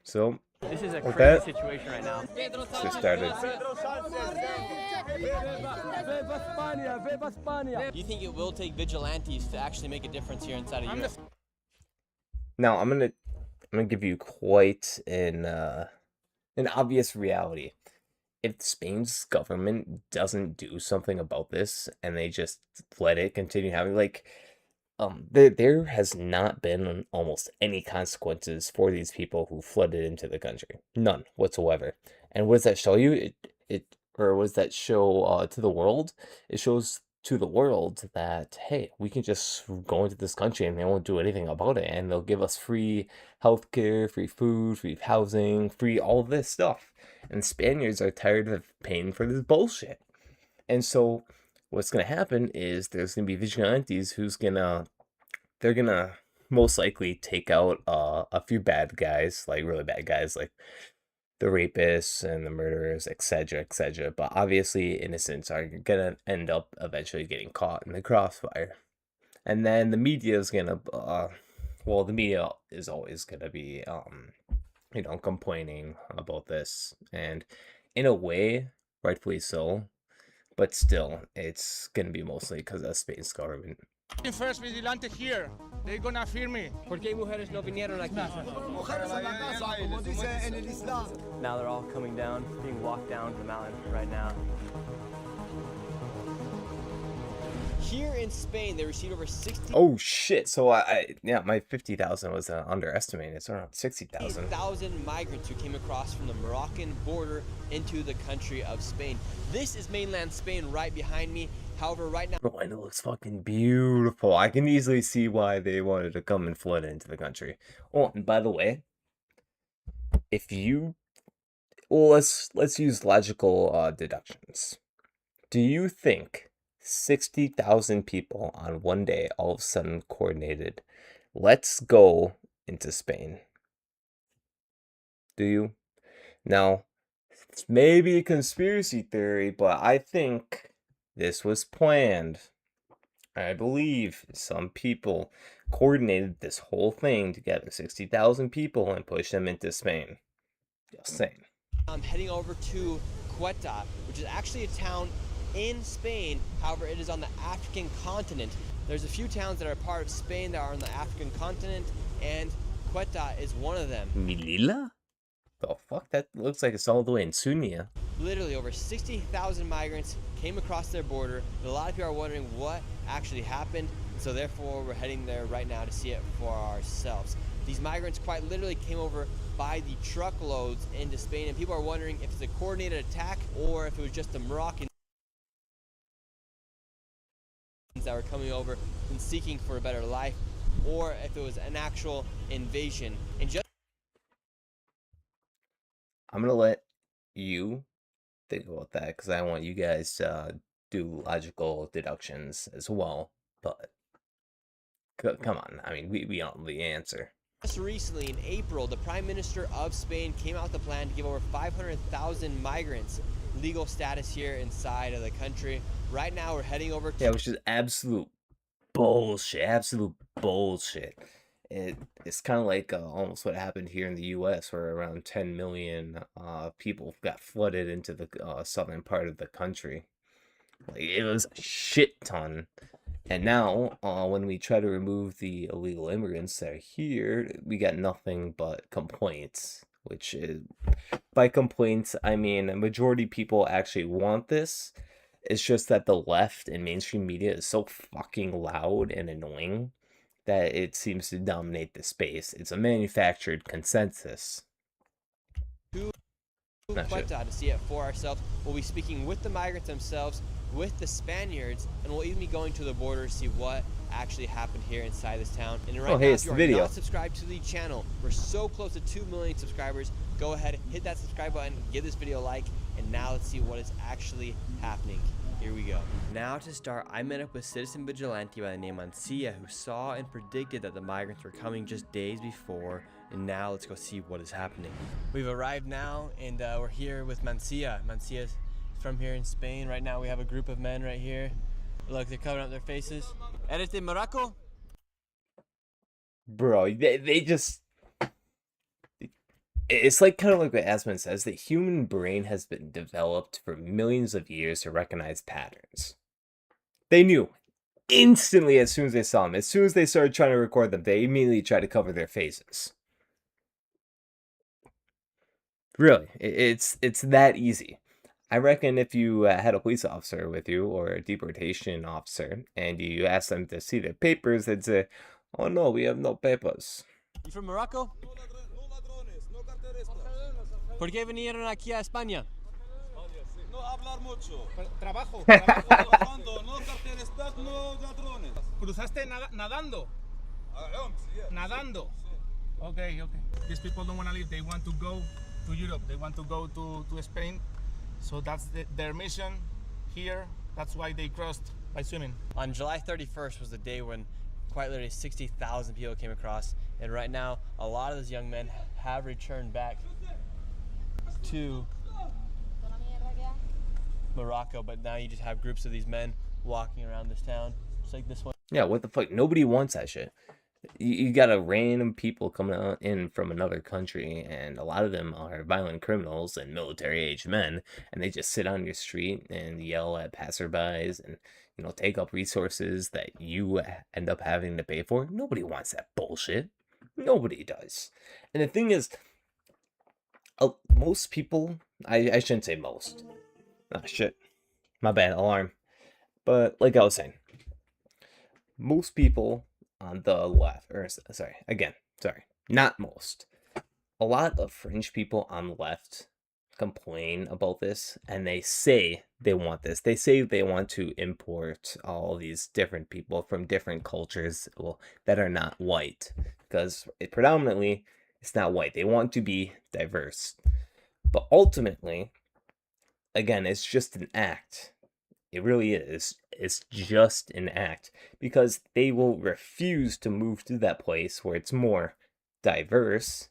So, This is a with crazy that, situation right now. let's get started. Do you think it will take vigilantes to actually make a difference here inside of Europe? Now, I'm gonna give you quite an obvious reality. If Spain's government doesn't do something about this and they just let it continue having there has not been almost any consequences for these people who flooded into the country. None whatsoever. And what does that show you? Or what does that show to the world? It shows to the world that hey, we can just go into this country and they won't do anything about it, and they'll give us free healthcare, free food, free housing, free all of this stuff. And Spaniards are tired of paying for this bullshit. And so what's gonna happen is there's gonna be vigilantes they're gonna most likely take out a few bad guys, like really bad guys, like the rapists and the murderers, etc., etc. But obviously, innocents are gonna end up eventually getting caught in the crossfire, and then the media is gonna, well, the media is always gonna be, complaining about this, and in a way, rightfully so. But still, it's gonna be mostly because of Spain's government. First vigilante here. They're gonna fear me. ¿Por qué mujeres no vinieron aquí? Now they're all coming down, being walked down the mountain right now. Here in Spain, they received over 60,000 Oh shit! So yeah, my 50,000 was underestimated. It's around 60,000. migrants who came across from the Moroccan border into the country of Spain. This is mainland Spain right behind me. However, right now, Oh, and it looks fucking beautiful. I can easily see why they wanted to come and flood into the country. Oh, and by the way, if you, well, let's use logical deductions. Do you think 60,000 people on one day all of a sudden coordinated, let's go into Spain? Do you? Now, it's maybe a conspiracy theory, but I think this was planned. I believe some people coordinated this whole thing together, 60,000 people, and pushed them into Spain. Just saying. I'm heading over to Ceuta, which is actually a town in Spain. However, it is on the African continent. There's a few towns that are part of Spain that are on the African continent, and Ceuta is one of them. Melilla? The fuck? That looks like it's all the way in Sunia. Literally over 60,000 migrants came across their border. A lot of people are wondering what actually happened, so therefore we're heading there right now to see it for ourselves. These migrants quite literally came over by the truckloads into Spain, and people are wondering if it's a coordinated attack or if it was just the Moroccans that were coming over and seeking for a better life, or if it was an actual invasion. And just I'm gonna let you think about that because I want you guys to do logical deductions as well. But come on, I mean, we don't know the answer. Just recently, in April, the Prime Minister of Spain came out with a plan to give over 500,000 migrants legal status here inside of the country. Right now, we're heading over to... Yeah, which is absolute bullshit. Absolute bullshit. It's kind of like almost what happened here in the U.S., where around 10 million people got flooded into the southern part of the country. Like, it was a shit ton. And now, when we try to remove the illegal immigrants that are here, we got nothing but complaints. Which is, by complaints, I mean a majority of people actually want this. It's just that the left and mainstream media is so fucking loud and annoying that it seems to dominate the space. It's a manufactured consensus. Ceuta to see it for ourselves. We'll be speaking with the migrants themselves, with the Spaniards, and we'll even be going to the border to see what actually happened here inside this town. And right now, it's if the you are video. not subscribed to the channel, we're so close to 2 million subscribers. Go ahead, hit that subscribe button, give this video a like, and now let's see what is actually happening. Here we go. Now to start, I met up with citizen vigilante by the name Mancia, who saw and predicted that the migrants were coming just days before, and now let's go see what is happening. We've arrived now, and we're here with Mancia. Mancia's from here in Spain. Right now we have a group of men right here. Look, they're covering up their faces. ¿Eres de Morocco? Bro, they just... It's like kind of like what Asman says, the human brain has been developed for millions of years to recognize patterns. They knew instantly as soon as they saw them. As soon as they started trying to record them, they immediately tried to cover their faces. Really, it's that easy. I reckon if you had a police officer with you or a deportation officer and you asked them to see their papers, they'd say, "Oh no, we have no papers." You from Morocco? ¿Por qué vinieron aquí a España? No hablar mucho. Trabajo. Trabajando, no carteles, no ladrones. ¿Cruzaste nadando? Nadando. Okay. These people don't want to leave. They want to go to Europe. They want to go to Spain. So that's their mission here. That's why they crossed by swimming. On July 31st was the day when quite literally 60,000 people came across, and right now a lot of those young men have returned back to Morocco, but now you just have groups of these men walking around this town, just like this one. Yeah, what the fuck? Nobody wants that shit. You got a random people coming in from another country, and a lot of them are violent criminals and military-aged men, and they just sit on your street and yell at passerbys and, take up resources that you end up having to pay for. Nobody wants that bullshit. Nobody does. And the thing is, most people, I shouldn't say most. Ah, shit. My bad, alarm. But like I was saying, most people on the left, or sorry, not most. A lot of French people on the left complain about this, and they say they want this. They say they want to import all these different people from different cultures, that are not white, because predominantly it's not white. They want to be diverse. But ultimately, again, it's just an act. It really is. It's just an act, because they will refuse to move to that place where it's more diverse.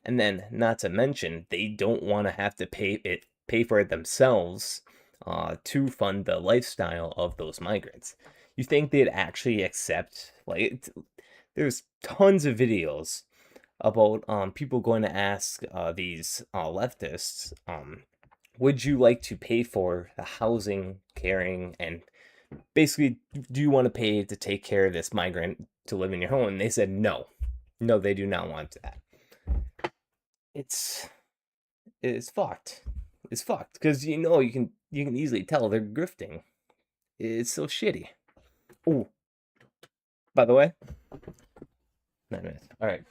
And then, not to mention, they don't want to have to pay for it themselves to fund the lifestyle of those migrants. You think they'd actually accept, there's tons of videos about people going to ask these leftists, would you like to pay for the housing, caring, and basically, do you want to pay to take care of this migrant to live in your home? And they said no. No, they do not want that. It's fucked. It's fucked, because you can easily tell they're grifting. It's so shitty. Ooh. By the way, 9 minutes. All right.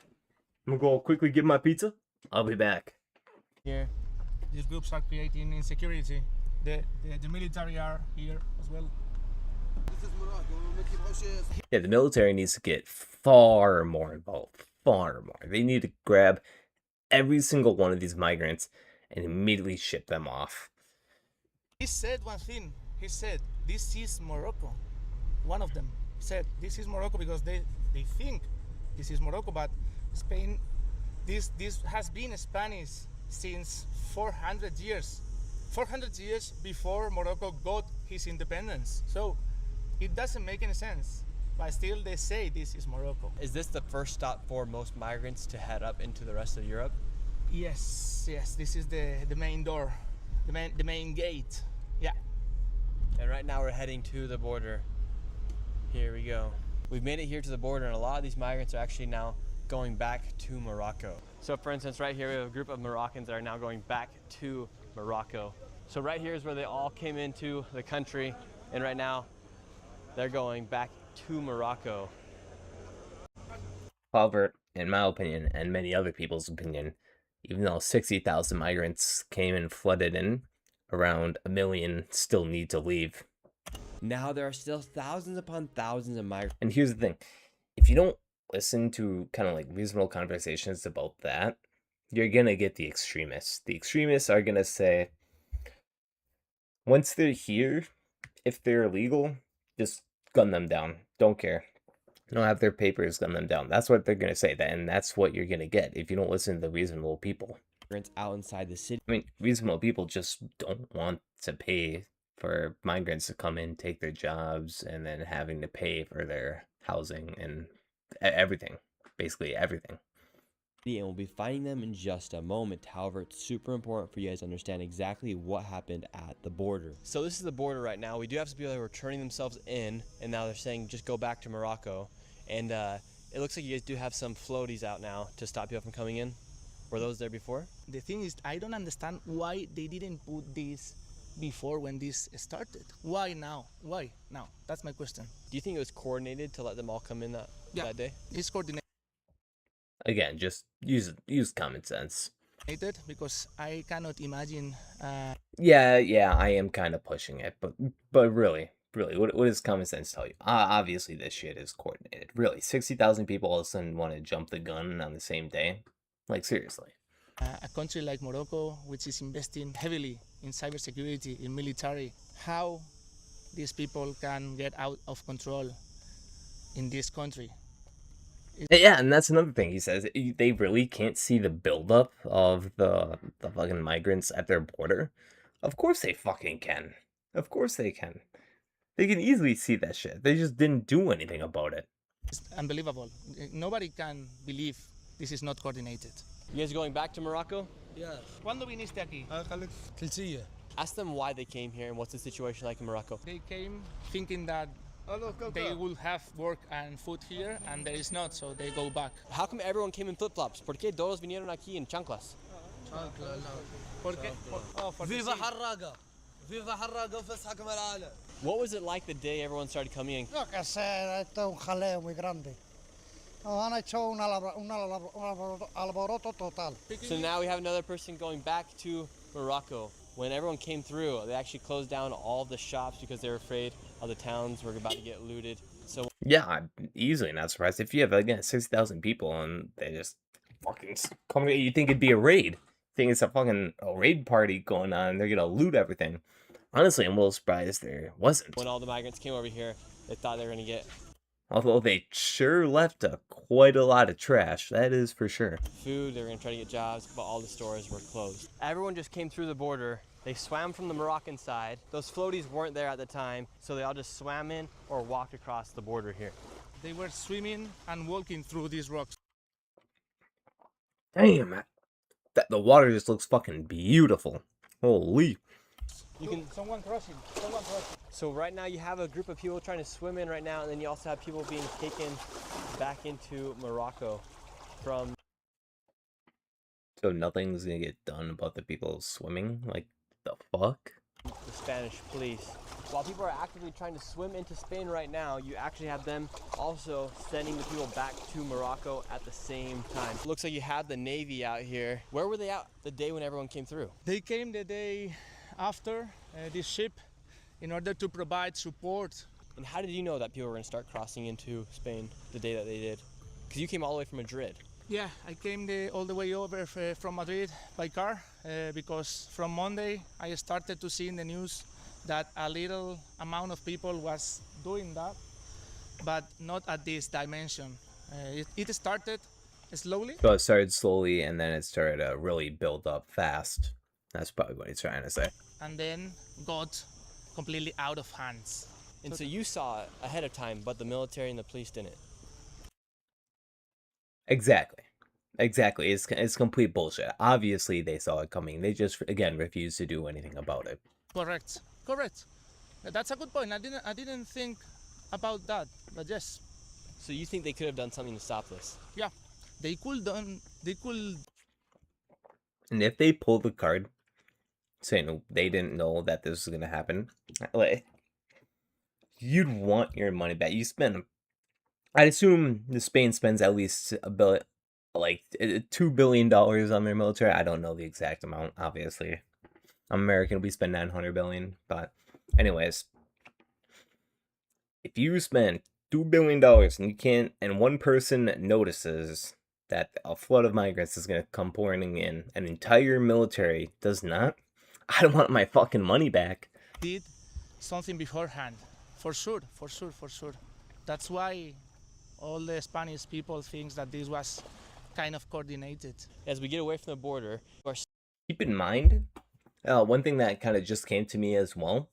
I'm gonna go quickly get my pizza. I'll be back. Here. These groups are creating insecurity. The military are here as well. Yeah, the military needs to get far more involved. Far more. They need to grab every single one of these migrants and immediately ship them off. He said one thing. He said, this is Morocco. One of them said, this is Morocco, because they think this is Morocco, but Spain, this has been Spanish since 400 years. 400 years before Morocco got his independence. So it doesn't make any sense. But still they say this is Morocco. Is this the first stop for most migrants to head up into the rest of Europe? Yes, this is the main door, the main gate. Yeah. And right now we're heading to the border. Here we go. We've made it here to the border, and a lot of these migrants are actually now going back to Morocco. So for instance, right here we have a group of Moroccans that are now going back to Morocco. So right here is where they all came into the country, and right now they're going back to Morocco. However, in my opinion, and many other people's opinion, even though 60,000 migrants came and flooded in, around 1 million still need to leave. Now there are still thousands upon thousands of migrants. And here's the thing. If you don't listen to kind of like reasonable conversations about that, you're going to get the extremists. The extremists are going to say, once they're here, if they're illegal, just gun them down. Don't care. They don't have their papers, gun them down. That's what they're going to say. And that's what you're going to get if you don't listen to the reasonable people. Out inside the city. I mean, reasonable people just don't want to pay for migrants to come in, take their jobs, and then having to pay for their housing and everything. Basically everything. and we'll be finding them in just a moment. However, it's super important for you guys to understand exactly what happened at the border. So this is the border right now. We do have some people that are turning themselves in, and now they're saying just go back to Morocco. And it looks like you guys do have some floaties out now to stop people from coming in. Were those there before? The thing is, I don't understand why they didn't put this before when this started. Why now? Why now? That's my question. Do you think it was coordinated to let them all come in that day? It's coordinated Again, just use common sense. because I cannot imagine. Yeah, I am kind of pushing it, but really, what does common sense tell you? Obviously, this shit is coordinated. Really, 60,000 people all of a sudden want to jump the gun on the same day? Like, seriously. A country like Morocco, which is investing heavily in cybersecurity, in military, how these people can get out of control in this country. Yeah, and that's another thing he says. They really can't see the buildup of the fucking migrants at their border. Of course they fucking can. Of course they can. They can easily see that shit. They just didn't do anything about it. It's unbelievable. Nobody can believe this is not coordinated. You guys going back to Morocco? Yeah. ¿Cuándo viniste aquí? خليك ثلثية. Ask them why they came here and what's the situation like in Morocco. They came thinking that they will have work and food here, and there is not, so they go back. How come everyone came in flip-flops? ¿Por qué todos vinieron aquí en chanclas? فيفا حراقة. فيفا حراقة وفسحة كما العالم. What was it like the day everyone started coming in? Yo qué sé, esto es un jaleo muy grande. Nos han hecho un alboroto total. So now we have another person going back to Morocco. When everyone came through, they actually closed down all the shops because they were afraid of the towns were about to get looted. So Yeah, I'm easily not surprised. If you have, again, 60,000 people and they just fucking come, you think it'd be a raid. Think it's a raid party going on. They're gonna loot everything. Honestly, I'm a little surprised there wasn't. when all the migrants came over here, they thought they were going to get Although they sure left quite a lot of trash, that is for sure. food, they were going to try to get jobs, but all the stores were closed. Everyone just came through the border. They swam from the Moroccan side. Those floaties weren't there at the time, so they all just swam in or walked across the border here. They were swimming and walking through these rocks. Damn, the water just looks fucking beautiful. Holy. You can. Someone crossing. So right now you have a group of people trying to swim in right now, and then you also have people being taken back into Morocco from. So nothing's gonna get done about the people swimming? Like, the fuck? The Spanish police. While people are actively trying to swim into Spain right now, you actually have them also sending the people back to Morocco at the same time. Looks like you have the Navy out here. Where were they out the day when everyone came through? They came the day after this ship in order to provide support. And how did you know that people were going to start crossing into Spain the day that they did? Because you came all the way from Madrid. Yeah, I came all the way over from Madrid by car because from Monday I started to see in the news that a little amount of people was doing that, but not at this dimension. It started slowly. So it started slowly and then it started to really build up fast. That's probably what he's trying to say. And then got completely out of hands. And so you saw it ahead of time, but the military and the police didn't. Exactly. It's complete bullshit. Obviously, they saw it coming. They just, again, refused to do anything about it. Correct. That's a good point. I didn't think about that, but yes. So you think they could have done something to stop this? Yeah, they could. And if they pull the card saying they didn't know that this was gonna happen, like, you'd want your money back. You spend, I'd assume Spain spends at least $2 billion on their military. I don't know the exact amount, obviously. I'm American, we spend 900 billion, but anyways, if you spend $2 billion and you can't, and one person notices that a flood of migrants is gonna come pouring in, an entire military does not, I don't want my fucking money back. Did something beforehand, for sure. That's why all the Spanish people think that this was kind of coordinated. As we get away from the border, Keep in mind, one thing that kind of just came to me as well,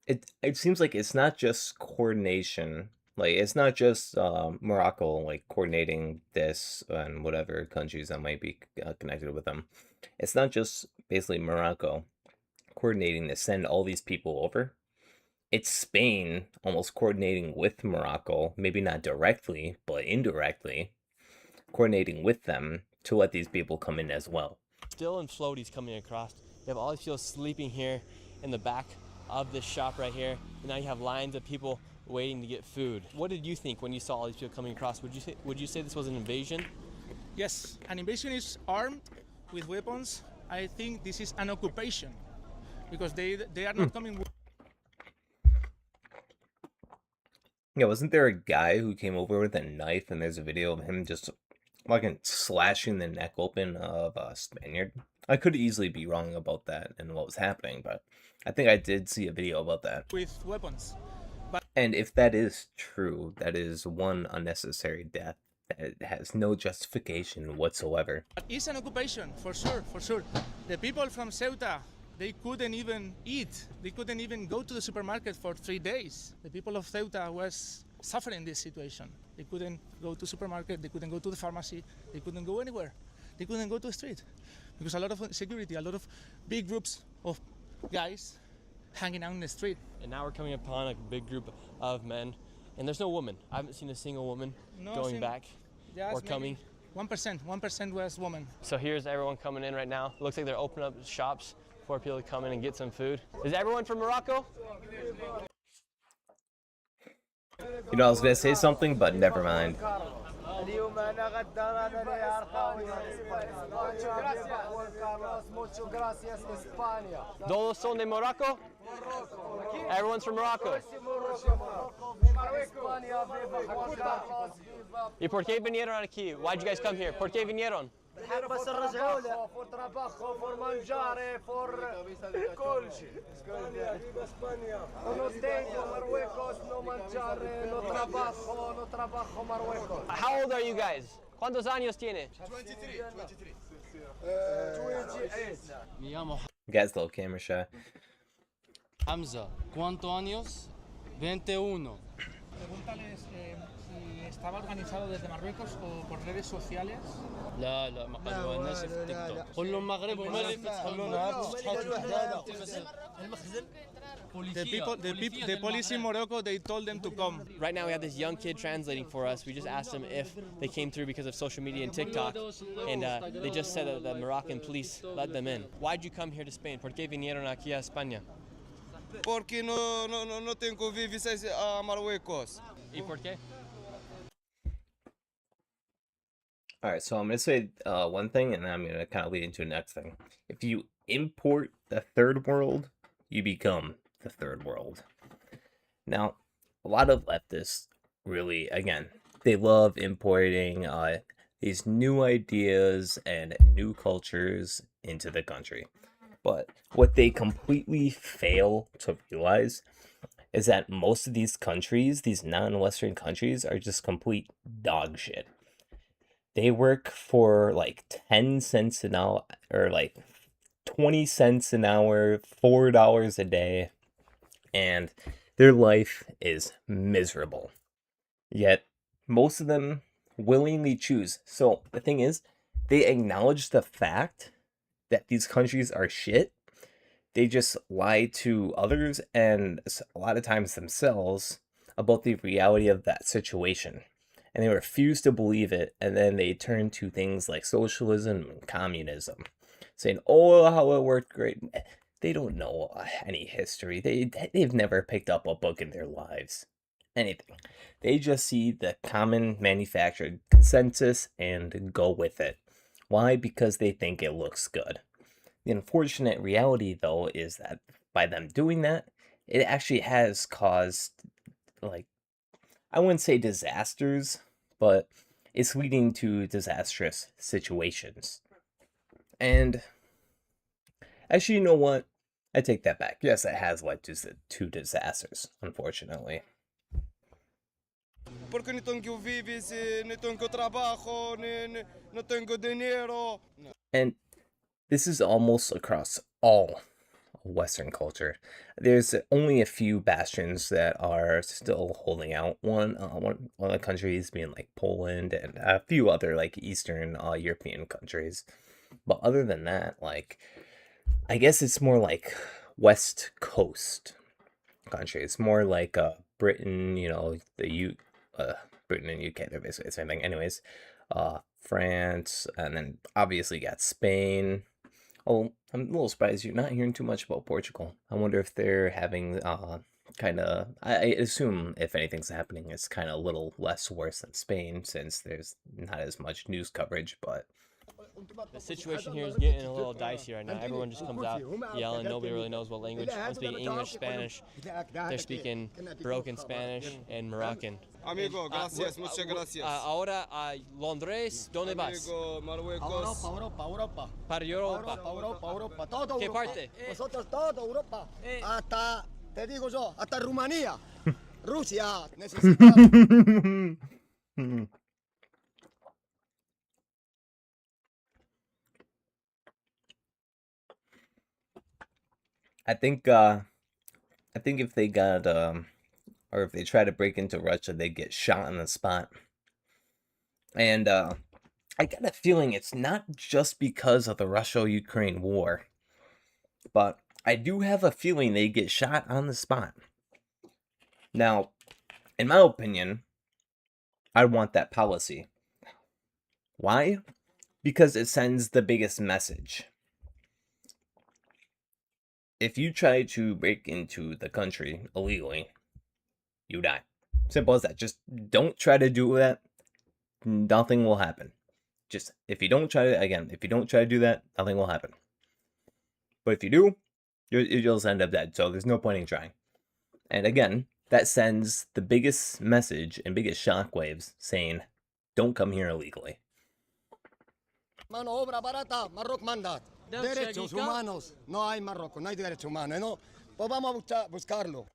it seems like it's not just coordination Like, it's not just Morocco, like, coordinating this and whatever countries that might be connected with them. It's not just basically Morocco coordinating to send all these people over. It's Spain almost coordinating with Morocco, maybe not directly, but indirectly, coordinating with them to let these people come in as well. Still in floaties coming across. You have all these people sleeping here in the back of this shop right here. And now you have lines of people waiting to get food. What did you think when you saw all these people coming across? Would you say this was an invasion? Yes, an invasion is armed with weapons. I think this is an occupation because they are not coming with Yeah, wasn't there a guy who came over with a knife and there's a video of him just fucking slashing the neck open of a Spaniard? I could easily be wrong about that and what was happening, but I think I did see a video about that. weapons. And if that is true, that is one unnecessary death that has no justification whatsoever. But it's an occupation, for sure, for sure. The people from Ceuta, they couldn't even eat. They couldn't even go to the supermarket for 3 days. The people of Ceuta was suffering this situation. They couldn't go to supermarket, they couldn't go to the pharmacy, they couldn't go anywhere. They couldn't go to the street because a lot of security, a lot of big groups of guys hanging out in the street. And now we're coming upon a big group of men, and there's no woman. I haven't seen a single woman going back or coming. 1% was woman. So here's everyone coming in right now. Looks like they're opening up shops for people to come in and get some food. Is everyone from Morocco? You know, I was gonna say something, but never mind. Todos son de Morocco? Everyone's from Morocco. ¿Y por qué vinieron aquí? Why'd you guys come here? ¿Por qué vinieron? بس الرجعوا له فور تراباخو فور مانجاري فور كل شيء اسبانيا no tengo Marruecos no mangiare no trabajo Marruecos. How old are you guys? ¿Cuántos años tiene? 23 Me llamo Guy's a little camera shy. Hamza. ¿Cuántos años? 21. Pregúntales si estaba organizado desde Marruecos o por redes sociales. لا لا ما قالوا الناس في التيك توك. قول لهم المغرب وما The police in Morocco, they told them to come. Right now we have this young kid translating for us. We just asked them if they came through because of social media and TikTok, and they just said that the Moroccan police let them in. Why'd you come here to Spain? ¿Por qué vinieron aquí a España? Porque no tengo visa a Marruecos. ¿Y por qué? Alright, so I'm going to say one thing, and then I'm going to kind of lead into the next thing. If you import the third world, you become the third world. Now, a lot of leftists really, again, they love importing these new ideas and new cultures into the country. But what they completely fail to realize is that most of these countries, these non-Western countries, are just complete dog shit. They work for like 10 cents an hour, or like 20 cents an hour, $4 a day, and their life is miserable. Yet, most of them willingly choose. So, the thing is, they acknowledge the fact that these countries are shit. They just lie to others and a lot of times themselves about the reality of that situation. And they refuse to believe it, and then they turn to things like socialism and communism, saying, oh, how it worked great. They don't know any history. They've never picked up a book in their lives. Anything. They just see the common manufactured consensus and go with it. Why? Because they think it looks good. The unfortunate reality, though, is that by them doing that, it actually has caused, like, I wouldn't say disasters, but it's leading to disastrous situations. And actually, you know what? I take that back. Yes, it has led to disasters, unfortunately. Porque no tengo vives, no tengo trabajo, no tengo dinero. And this is almost across all Western culture. There's only a few bastions that are still holding out. One of the countries being like Poland and a few other like Eastern European countries. But other than that, like I guess it's more like West Coast country. It's more like Britain, Britain and UK. They're basically the same thing. Anyways, France, and then obviously got Spain. Oh, I'm a little surprised you're not hearing too much about Portugal. I wonder if they're having kind of. I assume if anything's happening, it's kind of a little less worse than Spain since there's not as much news coverage. But The situation here is getting a little dicey right now. Everyone just comes out yelling. Nobody really knows what language. I'm speaking English, Spanish. They're speaking broken Spanish and Moroccan. Amigo, gracias, muchas gracias. Ahora a Londres, ¿dónde vas? Amigo, Marruecos. Europa. Para Europa. Europa. Todo ¿Qué Europa. parte? Nosotros todo Europa. Hasta, te digo yo, hasta Rumanía. Rusia. Necesitamos. I think if they got or if they try to break into Russia, they get shot on the spot. And I got a feeling it's not just because of the Russia-Ukraine war, but I do have a feeling they get shot on the spot. Now, in my opinion, I want that policy. Why? Because it sends the biggest message. If you try to break into the country illegally, you die. Simple as that. Just don't try to do that. Nothing will happen. Just if you don't try to do that, nothing will happen. But if you do, you'll just end up dead. So there's no point in trying. And again, that sends the biggest message and biggest shockwaves saying, don't come here illegally. Mano obra barata, Marruecos manda. Derechos humanos. No hay Marruecos, no hay derechos humanos, ¿no? Pues vamos a buscarlo.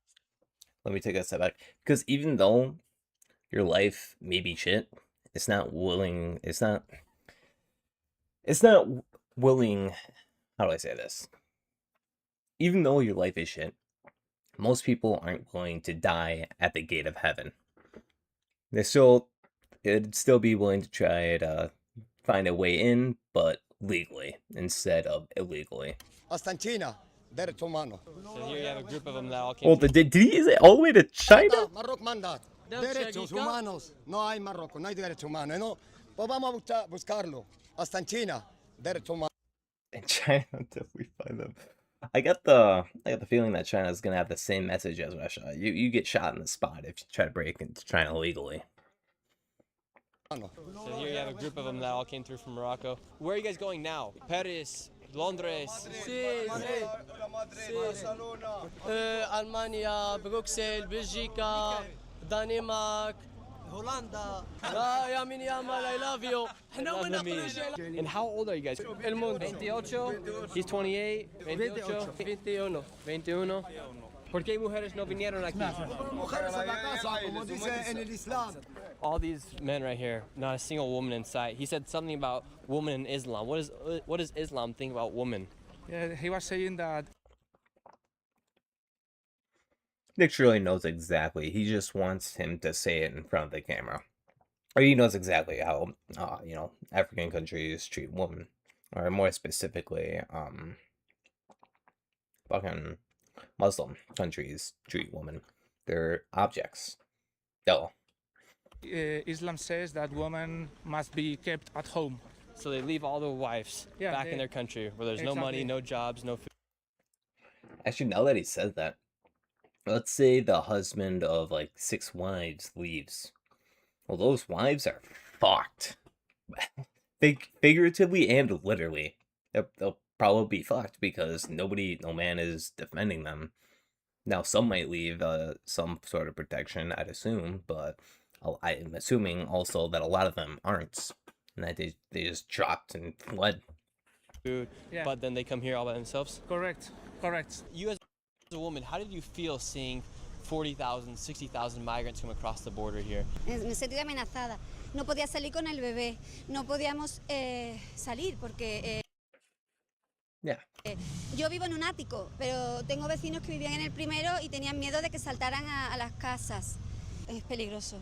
Let me take a step back. Because even though your life may be shit, it's not willing, how do I say this? Even though your life is shit, most people aren't willing to die at the gate of heaven. It'd still be willing to try to find a way in, but legally instead of illegally. Hasta en China, derechos humanos. So here you have a group of them that all came. Well, did he say all the way to China? Marruecos manda. Derechos humanos. No hay Marruecos, no hay derechos humanos, ¿no? Pues vamos a buscarlo. Hasta en China, derechos humanos. In China, definitely find them. I got the feeling that China's gonna have the same message as Russia. You get shot in the spot if you try to break into China illegally. So here you have a group of them that all came through from Morocco. Where are you guys going now? Paris, Londres. ألمانيا بروكسل بلجيكا دنمارك هولندا يا مين يا مال I love you احنا وين نخرج. And how old are you guys? 28. He's 28. 21. ¿Por qué mujeres no vinieron aquí? Mujeres a la casa, como dice en el Islam. All these men right here, not a single woman in sight. He said something about woman in Islam. What does Islam think about women? Yeah, he was saying that. Nick surely knows exactly. He just wants him to say it in front of the camera. Or he knows exactly how, African countries treat women. Or more specifically, fucking Muslim countries treat women. They're objects. Duh. Islam says that women must be kept at home. So they leave all their wives back in their country where there's no money, no jobs, no food. Actually, now that he says that, let's say the husband of like 6 wives leaves. Well, those wives are fucked. Figuratively and literally. They'll probably be fucked because no man is defending them. Now, some might leave some sort of protection, I'd assume, but I'm assuming also that a lot of them aren't. And that they just dropped and fled. Food, but then they come here all by themselves? Correct. You as a woman, how did you feel seeing 40,000, 60,000 migrants come across the border here? Me sentí amenazada. No podía salir con el bebé. No podíamos salir porque Yo vivo en un ático, pero tengo vecinos que vivían en el primero y tenían miedo de que saltaran a las casas. Es peligroso,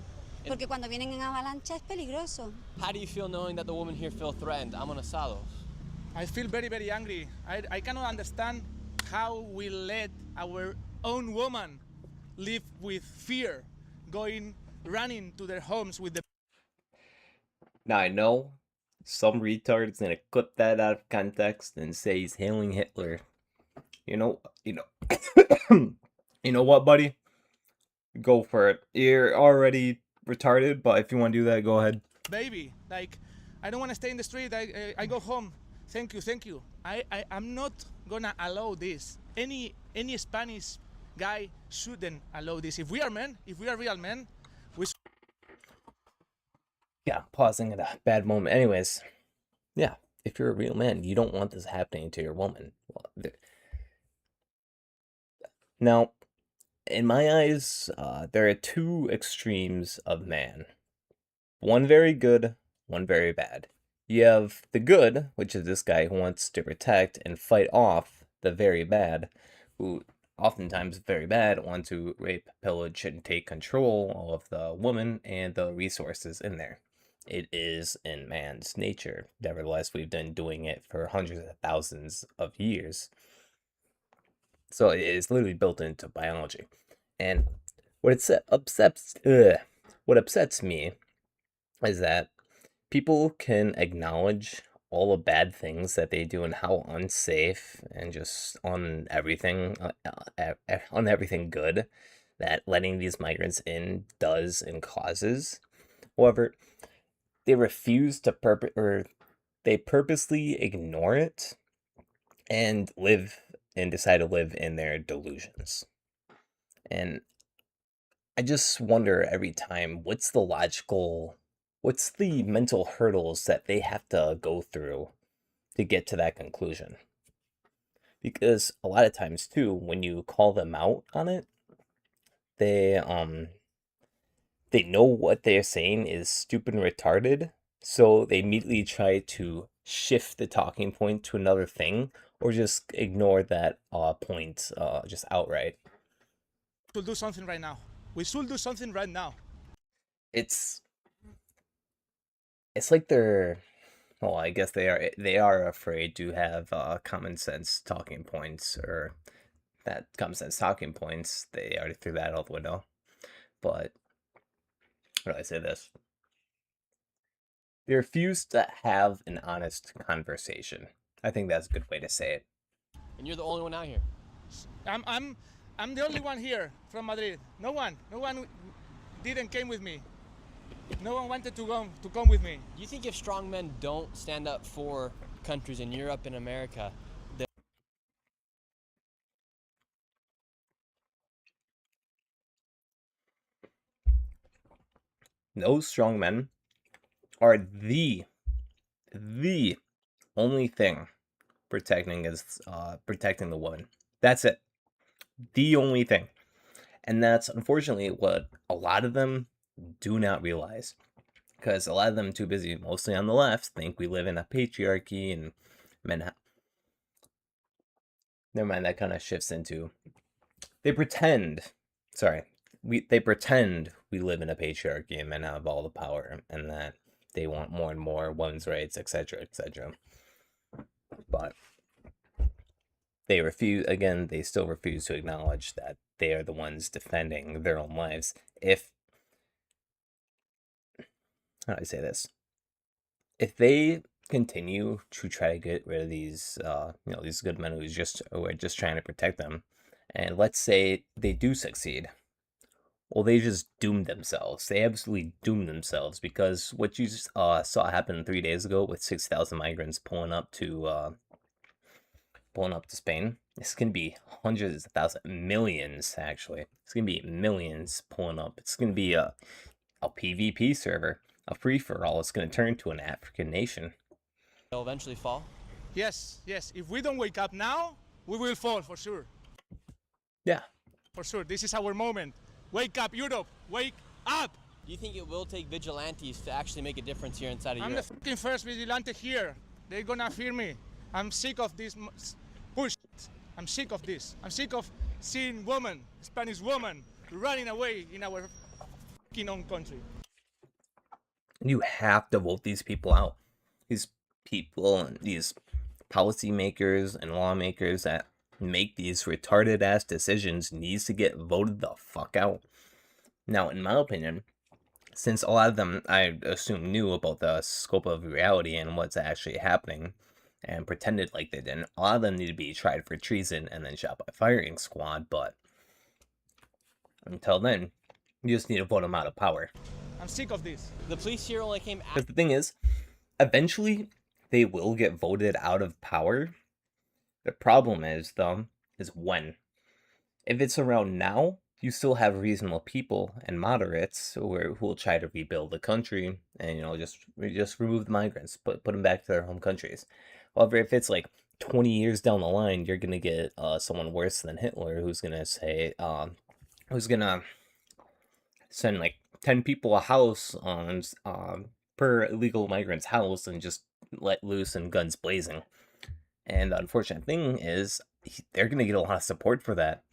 porque cuando vienen en avalancha es peligroso. How do you feel knowing that the women here feel threatened? Amonestados. I feel very, very angry. I cannot understand how we let our own woman live with fear, running to their homes with the. Now I know some retard's gonna clip that out of context and say he's hailing Hitler. You know, you know what, buddy? Go for it. You're already retarded, but if you want to do that, go ahead. Baby, like, I don't want to stay in the street. I go home. Thank you. I'm not gonna allow this. Any Spanish guy shouldn't allow this. If we are men, if we are real men, we. Yeah, pausing at a bad moment. Anyways, yeah, if you're a real man, you don't want this happening to your woman. Well, now, in my eyes, there are two extremes of man. One very good, one very bad. You have the good, which is this guy who wants to protect and fight off the very bad, who oftentimes very bad want to rape, pillage, and take control of the woman and the resources in there. It is in man's nature. Nevertheless, we've been doing it for hundreds of thousands of years. So it is literally built into biology. And what upsets me is that people can acknowledge all the bad things that they do and how unsafe and just on everything good that letting these migrants in does and causes. However, they refuse to they purposely ignore it and decide to live in their delusions. And I just wonder every time, what's the mental hurdles that they have to go through to get to that conclusion? Because a lot of times too, when you call them out on it, they know what they're saying is stupid and retarded, so they immediately try to shift the talking point to another thing or just ignore that point just outright. We should do something right now. We should do something right now. It's like they're, well, I guess they are afraid to have common sense talking points, or that common sense talking points, they already threw that out the window. But how do I say this? They refuse to have an honest conversation. I think that's a good way to say it. And you're the only one out here. I'm the only one here from Madrid. No one didn't came with me. No one wanted to come with me. Do you think if strong men don't stand up for countries in Europe and America, those strong men are the only thing protecting the woman. That's it. The only thing. And that's unfortunately what a lot of them do not realize. Because a lot of them too busy, mostly on the left, think we live in a patriarchy, and never mind, that kind of shifts into they pretend we live in a patriarchy and men have all the power and that they want more and more women's rights, etc. But they still refuse to acknowledge that they are the ones defending their own lives. How do I say this? If they continue to try to get rid of these, these good men who are just trying to protect them, and let's say they do succeed, well, they just doomed themselves. They absolutely doomed themselves, because what you saw happen 3 days ago with 6,000 migrants pulling up to Spain, it's gonna be hundreds of thousands, millions actually. It's gonna be millions pulling up. It's gonna be a PvP server, a free for all. It's gonna turn to an African nation. they'll eventually fall? Yes. If we don't wake up now, we will fall for sure. Yeah. For sure. This is our moment. Wake up, Europe. Wake up. Do you think it will take vigilantes to actually make a difference here inside of I'm Europe? the fucking first vigilante here. They're gonna fear me. I'm sick of this push. I'm sick of this. I'm sick of seeing women, Spanish women, running away in our fucking own country. You have to vote these people out. These people and these policymakers and lawmakers that make these retarded ass decisions needs to get voted the fuck out. Now, in my opinion, since a lot of them, I assume, knew about the scope of reality and what's actually happening, and pretended like they didn't, a lot of them need to be tried for treason and then shot by firing squad, but until then, you just need to vote them out of power. I'm sick of this. The police here only came Because the thing is, eventually, they will get voted out of power. The problem is, though, is when. If it's around now, you still have reasonable people and moderates who will try to rebuild the country and, you know, just remove the migrants, put them back to their home countries. However, if it's like 20 years down the line, you're gonna get someone worse than Hitler who's gonna say, who's gonna send like 10 people a house on per illegal migrant's house and just let loose and guns blazing. And the unfortunate thing is, they're gonna get a lot of support for that.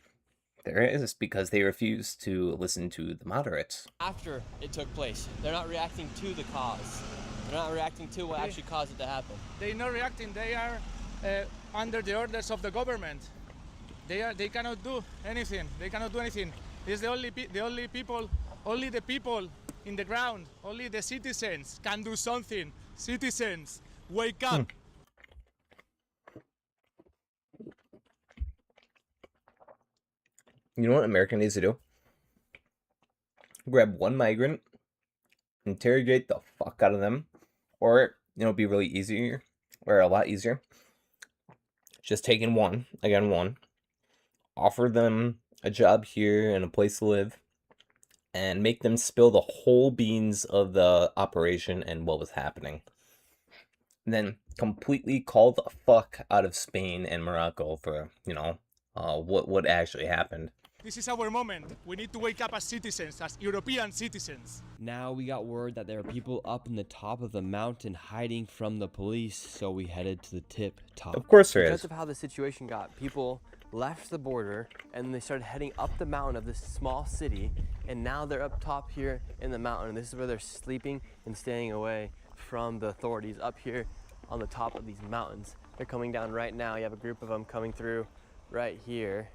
There is, because they refuse to listen to the moderates. after it took place. They're not reacting to the cause. They're not reacting to what actually caused it to happen. They're not reacting. They are under the orders of the government. They cannot do anything. They cannot do anything. It's the only people, only the people in the ground, only the citizens can do something. Citizens, wake up. You know what America needs to do? Grab one migrant, interrogate the fuck out of them, or, you know, be really easier, or a lot easier. Just taking one, offer them a job here and a place to live, and make them spill the whole beans of the operation and what was happening. And then completely call the fuck out of Spain and Morocco for, you know, what actually happened. This is our moment. We need to wake up as citizens, as European citizens. Now we got word that there are people up in the top of the mountain hiding from the police, so we headed to the tip top. Of course there Because is. of how the situation got, people left the border and they started heading up the mountain of this small city, and now they're up top here in the mountain. This is where they're sleeping and staying away from the authorities up here on the top of these mountains. They're coming down right now. You have a group of them coming through right here,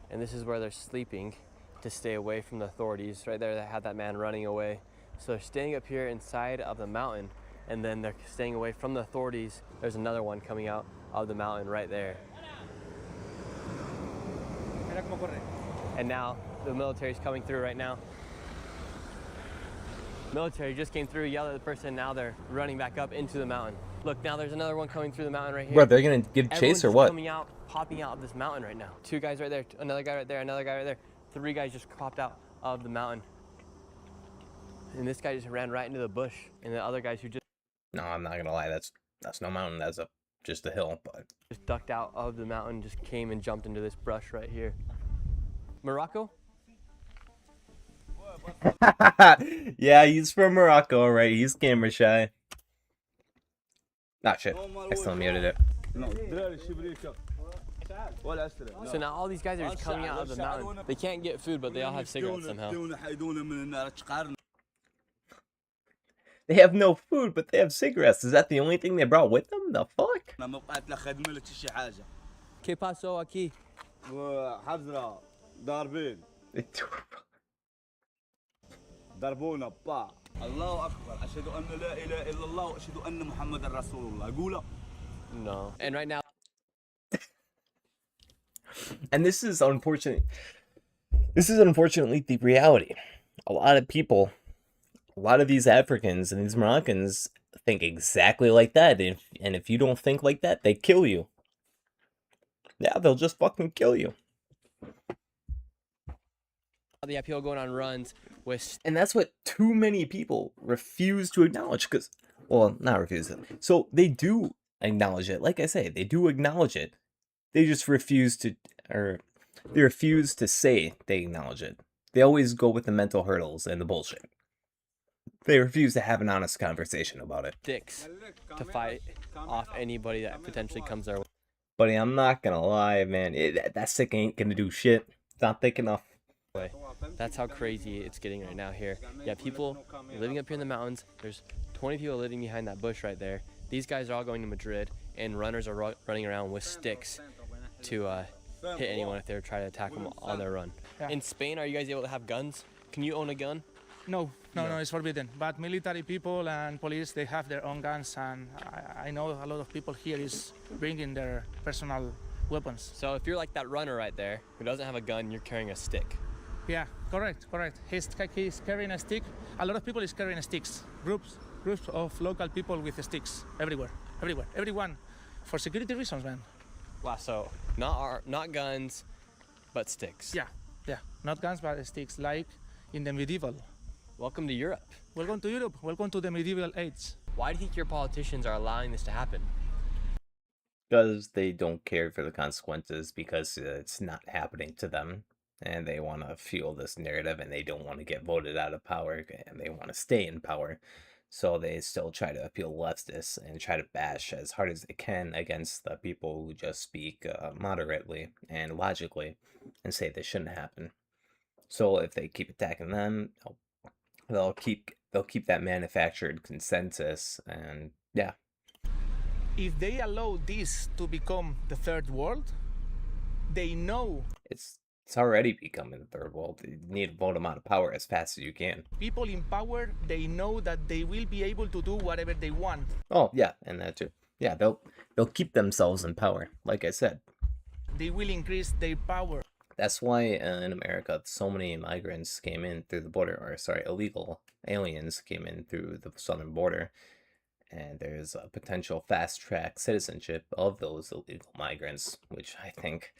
and this is where they're sleeping to stay away from the authorities. Right there, they had that man running away. So they're staying up here inside of the mountain, and then they're staying away from the authorities. There's another one coming out of the mountain right there. And now the military's coming through right now. Military just came through, yelled at the person, now they're running back up into the mountain. Look, now there's another one coming through the mountain right here. Bro, they're gonna give chase Everyone's or just what? coming out, popping out of this mountain right now. Two guys right there, another guy right there, another guy right there. Three guys just popped out of the mountain. And this guy just ran right into the bush. And the other guys who just No, I'm not gonna lie. That's no mountain. That's just a hill. But ducked out of the mountain, just came and jumped into this brush right here. Morocco? yeah, he's from Morocco, right? He's camera shy. Nah, shit. I still muted it. So now all these guys are just coming out of the mountain. They can't get food, but they all have cigarettes somehow. They have no food, but they have cigarettes. Is that the only thing they brought with them? The fuck? ¿Qué pasó aquí? حزرة ضاربين ضربونا با الله أكبر أشهد أن لا إله إلا الله وأشهد أن محمد رسول الله قولها. No. And right now, And this is unfortunate. This is unfortunately the reality. A lot of people, a lot of these Africans and these Moroccans think exactly like that. And if you don't think like that, they kill you. Yeah, they'll just fucking kill you. the appeal going on runs with... And that's what too many people refuse to acknowledge. Because, well, not refuse it. So they do acknowledge it. Like I say, they do acknowledge it. They just refuse to, or they refuse to say they acknowledge it. They always go with the mental hurdles and the bullshit. They refuse to have an honest conversation about it. Sticks to fight off anybody that potentially comes their way. Buddy, I'm not gonna lie, man. That stick ain't gonna do shit. It's not thick enough. That's how crazy it's getting right now here. You have people living up here in the mountains. There's 20 people living behind that bush right there. These guys are all going to Madrid, and runners are running around with sticks to hit anyone if they're trying to attack them on their run. Yeah. In Spain, are you guys able to have guns? Can you own a gun? No, it's forbidden. But military people and police, they have their own guns, and I know a lot of people here is bringing their personal weapons. So if you're like that runner right there who doesn't have a gun, you're carrying a stick. Yeah, correct. He's carrying a stick. A lot of people is carrying sticks. Groups of local people with sticks everywhere. Everyone, for security reasons, man. Wow, so not guns, but sticks. Yeah, not guns but sticks, like in the medieval. Welcome to Europe. Welcome to Europe. Welcome to the medieval age. Why do you think your politicians are allowing this to happen? Because they don't care for the consequences, because it's not happening to them. And they want to fuel this narrative, and they don't want to get voted out of power, and they want to stay in power. So they still try to appeal leftists and try to bash as hard as they can against the people who just speak moderately and logically and say this shouldn't happen. So if they keep attacking them, they'll keep that manufactured consensus, and yeah. If they allow this to become the third world, they know It's already becoming the third world. You need to vote them out of power as fast as you can. people in power, they know that they will be able to do whatever they want. Oh yeah, and that too. Yeah, they'll keep themselves in power, like I said. They will increase their power. That's why in America so many migrants came in through the border, or sorry, illegal aliens came in through the southern border. And there's a potential fast-track citizenship of those illegal migrants, which I think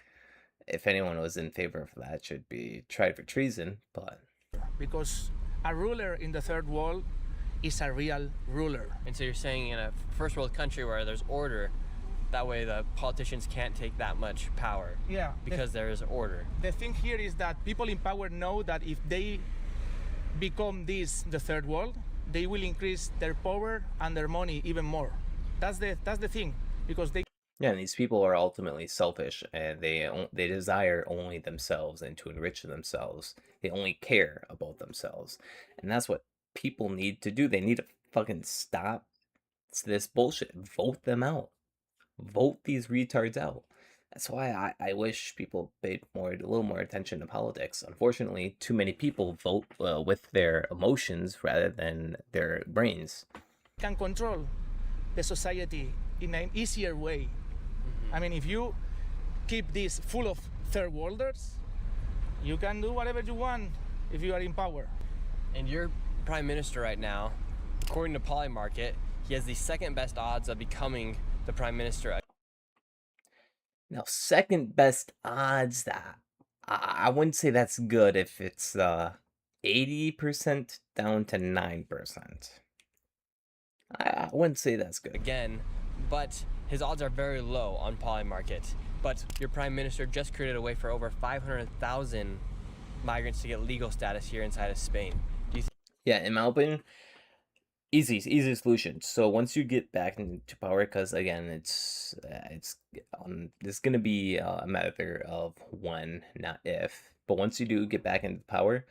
if anyone was in favor of that should be tried for treason, but Because a ruler in the third world is a real ruler. And so you're saying in a first world country where there's order, that way the politicians can't take that much power Yeah. because there is order. The thing here is that people in power know that if they become the third world, they will increase their power and their money even more. That's the thing, because they yeah, and these people are ultimately selfish, and they desire only themselves and to enrich themselves. They only care about themselves, and that's what people need to do. They need to fucking stop this bullshit. Vote them out. Vote these retards out. That's why I wish people paid a little more attention to politics. Unfortunately, too many people vote with their emotions rather than their brains. can control the society in an easier way. I mean, if you keep this full of third worlders, you can do whatever you want if you are in power. And your prime minister right now, according to Polymarket, he has the second best odds of becoming the prime minister. Now, second best odds, that I wouldn't say that's good if it's 80% down to 9%. I wouldn't say that's good. Again, but his odds are very low on Polymarket. But your prime minister just created a way for over 500,000 migrants to get legal status here inside of Spain. Do you Yeah, in my opinion, easy solution. So once you get back into power, because again, it's gonna be a matter of when, not if. But once you do get back into power,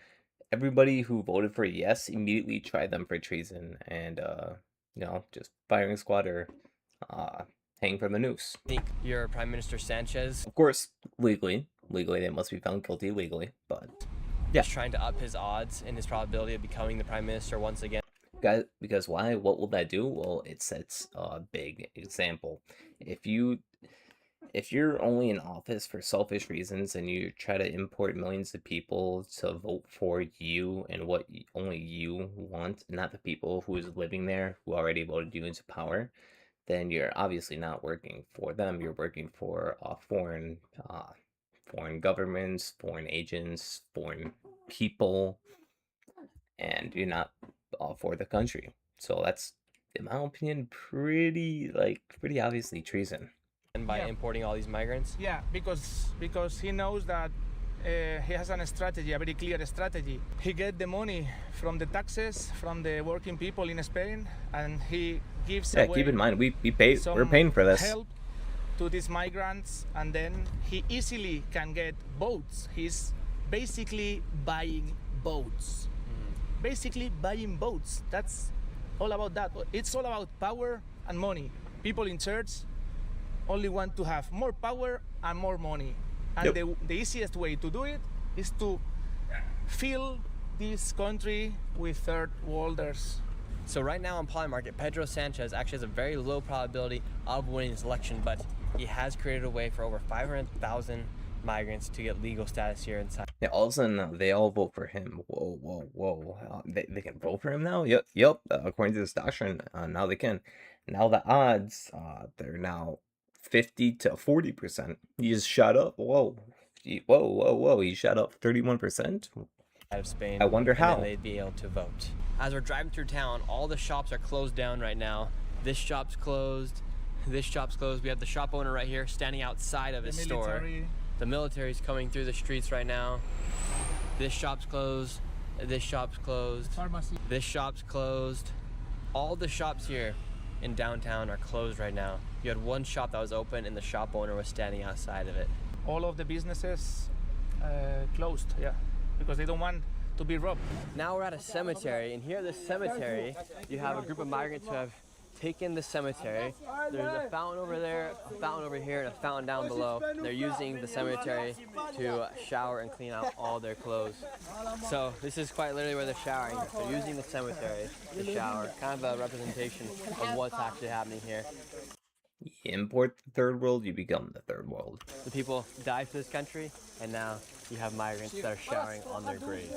everybody who voted for yes immediately try them for treason and just firing squad or hang from the noose. think your prime minister Sanchez Of course, legally they must be found guilty legally, but yeah. is trying to up his odds and his probability of becoming the prime minister once again? Guys, because why? What will that do? Well, it sets a big example. If you're only in office for selfish reasons and you try to import millions of people to vote for you and what only you want, not the people who is living there who already voted you into power, then you're obviously not working for them. You're working for foreign governments, foreign agents, foreign people, and you're not for the country. So that's, in my opinion, pretty obviously treason. And by Yeah. importing all these migrants? Yeah, because he knows that he has a strategy, a very clear strategy. He get the money from the taxes from the working people in Spain, and he gives Yeah, away keep in mind we're paying for this. help to these migrants, and then he easily can get boats. He's basically buying boats. Basically buying boats. That's all about that. It's all about power and money. People in church only want to have more power and more money. And the easiest way to do it is to fill this country with third worlders. So right now on Polymarket, Pedro Sanchez actually has a very low probability of winning this election, but he has created a way for over 500,000 migrants to get legal status here inside. Yeah, all of a sudden they all vote for him. Whoa, whoa, whoa! They can vote for him now. Yep. According to this doctrine, now they can. Now the odds, they're now 50 to 40%. He just shot up. Whoa, whoa! He shot up 31%. Out of Spain. I wonder how. And then they'd be able to vote. As we're driving through town, all the shops are closed down right now. This shop's closed. This shop's closed. We have the shop owner right here standing outside of his store. The military's coming through the streets right now. This shop's closed. This shop's closed. Pharmacy. This shop's closed. All the shops here in downtown are closed right now. You had one shop that was open and the shop owner was standing outside of it. All of the businesses closed, yeah, because they don't want to be robbed. Now we're at a cemetery, and here at this cemetery, you have a group of migrants who have taken the cemetery. There's a fountain over there, a fountain over here, and a fountain down below. They're using the cemetery to shower and clean out all their clothes. So this is quite literally where they're showering. They're using the cemetery to shower. Kind of a representation of what's actually happening here. You import the third world, you become the third world. The people died for this country, and now you have migrants that are showering on their graves.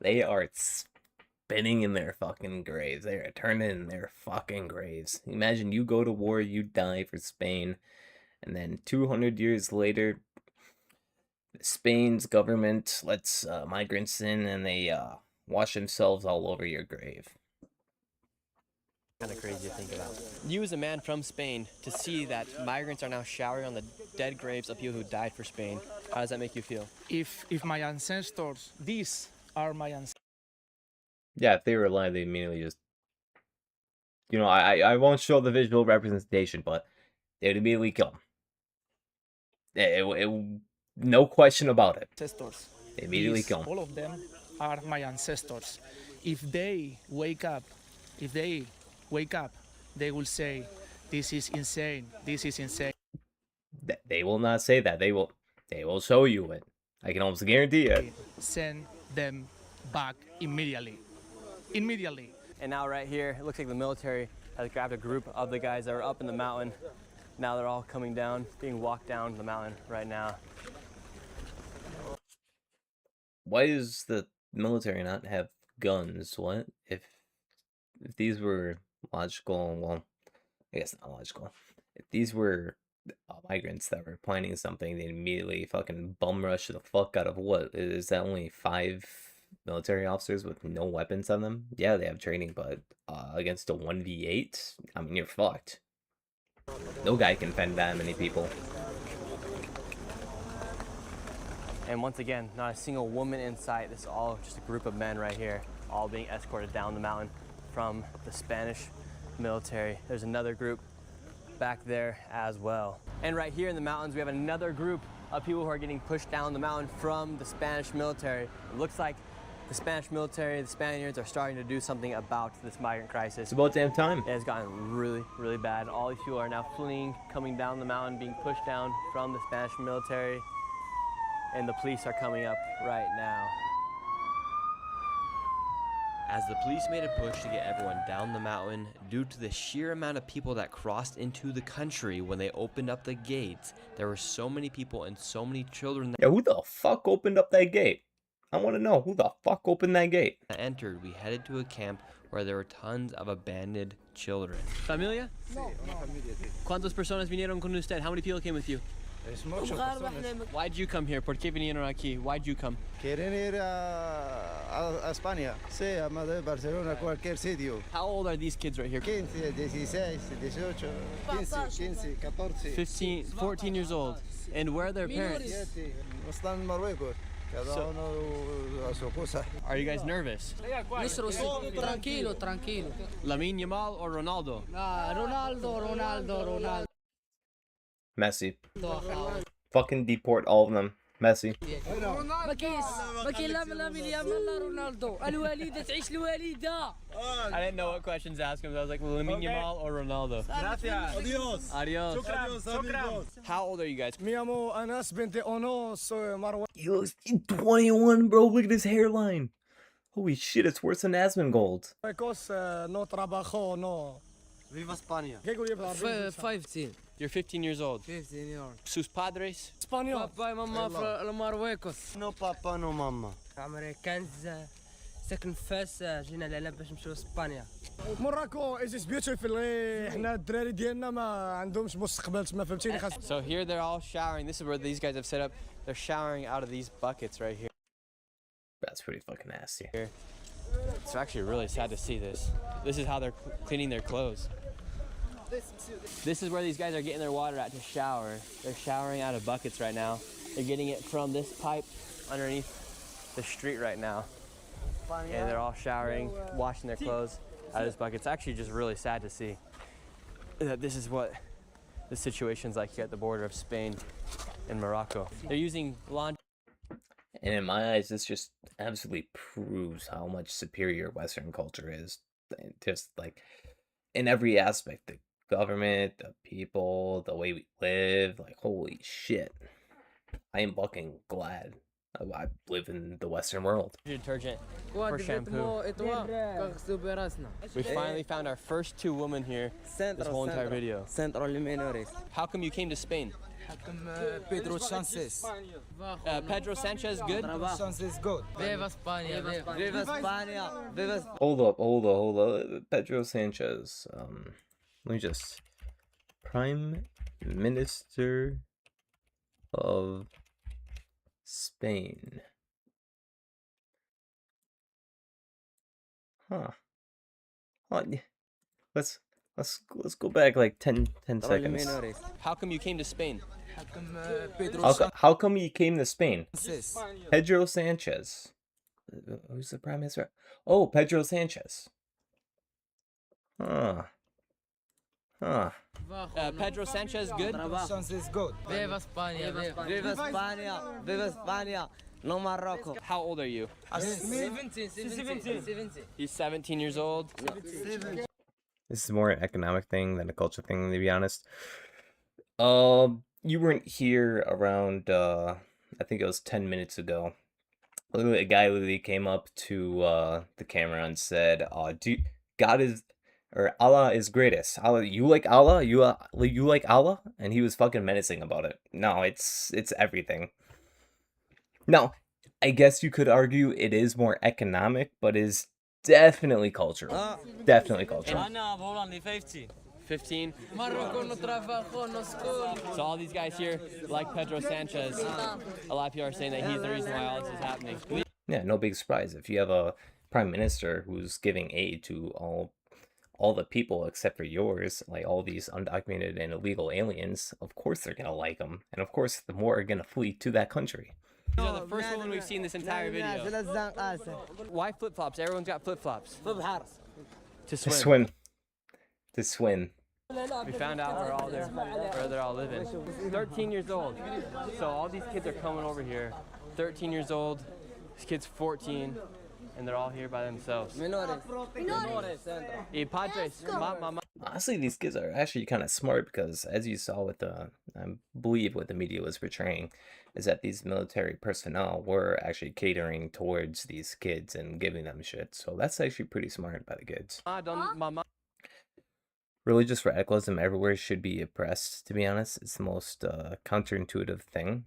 They are spinning in their fucking graves. They are turning in their fucking graves. Imagine you go to war, you die for Spain, and then 200 years later, Spain's government lets migrants in and they wash themselves all over your grave. Kind of crazy to think about. You as a man from Spain, to see that migrants are now showering on the dead graves of people who died for Spain, how does that make you feel? If my ancestors, these are my ancestors. Yeah, if they were alive, they immediately just... You know, I won't show the visual representation, but they would immediately kill them. No question about it. Ancestors. They immediately kill them. All of them are my ancestors. If they wake up, they will say, this is insane, this is insane. They will not say that. They will show you it. I can almost guarantee it. Send them back immediately. Immediately. And now right here, it looks like the military has grabbed a group of the guys that were up in the mountain. Now they're all coming down, being walked down the mountain right now. Why does the military not have guns? What? If these were logical, well, I guess not logical. If these were migrants that were planning something, they'd immediately fucking bum rush the fuck out of what? Is that only 5 military officers with no weapons on them? Yeah, they have training, but against a 1v8, I mean, you're fucked. No guy can fend that many people. And once again, not a single woman in sight. This is all just a group of men right here, all being escorted down the mountain from the Spanish military. There's another group back there as well. And right here in the mountains, we have another group of people who are getting pushed down the mountain from the Spanish military. It looks like the Spanish military, the Spaniards, are starting to do something about this migrant crisis. It's about damn time. It has gotten really, really bad. All these people are now fleeing, coming down the mountain, being pushed down from the Spanish military, and the police are coming up right now. As the police made a push to get everyone down the mountain, due to the sheer amount of people that crossed into the country when they opened up the gates, there were so many people and so many children Yeah, who the fuck opened up that gate? I want to know, who the fuck opened that gate? that entered. We headed to a camp where there were tons of abandoned children. Familia? No, una familia. ¿Cuántas personas vinieron con usted? How many people came with you? Es muchas personas. Why'd you come here? ¿Por qué vinieron aquí? Why'd you come? Quieren ir a España, sí, a Madrid, Barcelona, cualquier sitio. How old are these kids right here? 15, 16, 18, 15, 14. 15, 14 years old. And where are their parents? Están en Marruecos, cada uno a su cosa. Are you guys nervous? Nosotros tranquilo. Lamine Yamal or Ronaldo? Ronaldo. Messi. Fucking deport all of them. Messi. I didn't know what questions to ask him. So I was like, Lamine Yamal or Ronaldo? Adios. Adios. How old are you guys? He looks 21, bro. Look at his hairline. Holy shit, it's worse than Asmongold. Viva España. 15. You're 15 years old. 15 years. Sus padres? بابا ماما في المارويكوس. No papa, no mama. امريكانز ساكن في فاس جينا لهنا باش نمشيو اسبانيا. موراكو از بيوتيفول. احنا الدراري ديالنا ما عندهمش مستقبل تما فهمتيني. So here they're all showering. This is where these guys have set up. They're showering out of these buckets right here. That's pretty fucking nasty. It's actually really sad to see this. This is how they're cleaning their clothes. This is where these guys are getting their water at to shower. They're showering out of buckets right now. They're getting it from this pipe underneath the street right now. And they're all showering, washing their clothes out of this bucket. It's actually just really sad to see that this is what the situation's like here at the border of Spain and Morocco. They're using laundry. And in my eyes, this just absolutely proves how much superior Western culture is. Just like in every aspect, the government, the people, the way we live, like holy shit. I am fucking glad I live in the Western world. Detergent for shampoo. We finally found our first 2 women here this whole entire video. How come you came to Spain? Pedro Sanchez. Pedro Sanchez good? Sanchez good. Viva España. Viva España. Viva Hold up. Pedro Sanchez. Let me just. Prime Minister of Spain. Huh. Oh, yeah. Let's go back like 10 seconds. How come you came to Spain? How come he came to Spain? Pedro Sanchez. Who's the prime minister? Oh, Pedro Sanchez. Huh. Pedro Sanchez good? Sanchez good. Viva España. Viva España. Viva España. No Morocco. How old are you? 17. He's 17 years old. This is more an economic thing than a culture thing, to be honest. You weren't here around, I think it was 10 minutes ago. Literally, a guy literally came up to the camera and said, Allah is greatest. Allah, you like Allah? You like Allah? And he was fucking menacing about it. No, it's everything. Now, I guess you could argue it is more economic, but is definitely cultural. Definitely cultural. 15. Morocco no trabajo, no school. So all these guys here like Pedro Sanchez. A lot of people are saying that he's the reason why all this is happening. Yeah, no big surprise. If you have a prime minister who's giving aid to all the people except for yours, like all these undocumented and illegal aliens, of course they're gonna like him, and of course the more are gonna flee to that country. These are the first women we've seen this entire video. Why flip-flops? Everyone's got flip-flops. To swim. To swim. We found out where they're all living. 13 years old. So all these kids are coming over here. 13 years old. This kid's 14. And they're all here by themselves. Y padres, mama. Honestly, these kids are actually kind of smart because, as you saw with I believe what the media was portraying, is that these military personnel were actually catering towards these kids and giving them shit. So that's actually pretty smart by the kids. Religious radicalism everywhere should be oppressed, to be honest. It's the most counterintuitive thing.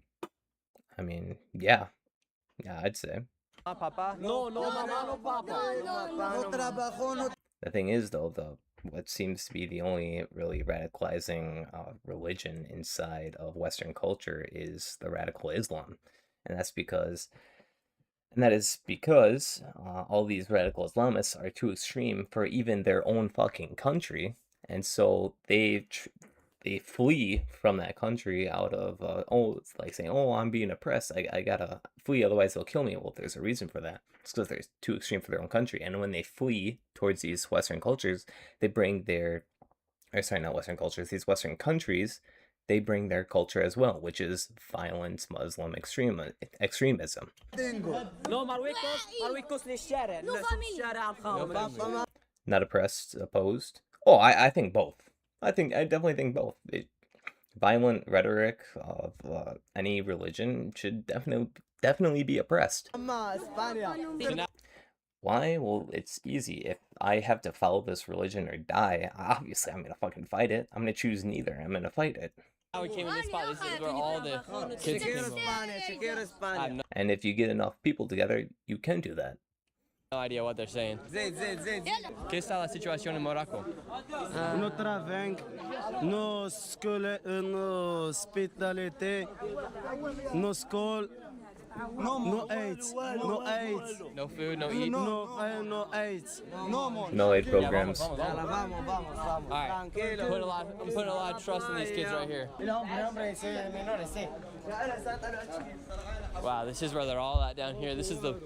I mean, yeah, I'd say. Papa? No, mama, no papa. No trabajo, no. The thing is, though, what seems to be the only really radicalizing religion inside of Western culture is the radical Islam, and that is because all these radical Islamists are too extreme for even their own fucking country, and so they flee from that country out of it's like saying, oh, I'm being oppressed, I gotta flee, otherwise they'll kill me. Well, there's a reason for that. It's because they're too extreme for their own country, and when they flee towards these Western cultures, they bring not Western cultures, these Western countries, they bring their culture as well, which is violent Muslim extremism. Not oppressed, opposed. Oh, I think both. I definitely think both. Violent rhetoric of any religion should definitely be oppressed. Why? Well, it's easy. If I have to follow this religion or die, obviously I'm gonna fucking fight it. I'm gonna choose neither. I'm gonna fight it. Now we came in this spot. This is where all the kids came over. I have And if you get enough people together, you can do that. no idea what they're saying. ¿Qué está la situación en Morocco? No travail, no hospitalité, no school, no AIDS, no AIDS. No food, no eat. No AIDS. No aid programs. All right. I'm putting a lot of trust in these kids right here. Wow, this is where they're all at down here. This is the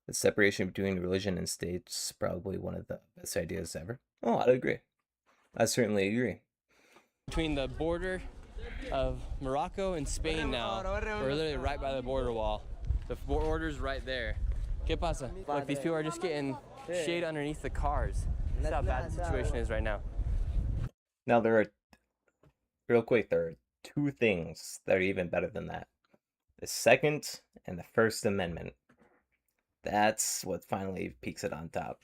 The separation between religion and state is probably one of the best ideas ever. Oh, I'd agree. I certainly agree. between the border of Morocco and Spain now. We're literally right by the border wall. The border's right there. ¿Qué pasa? Look, these people are just getting shade underneath the cars. That's how bad the situation is right now. Now there are, real quick, there are two things that are even better than that. The Second and the First Amendment. That's what finally peaks it on top.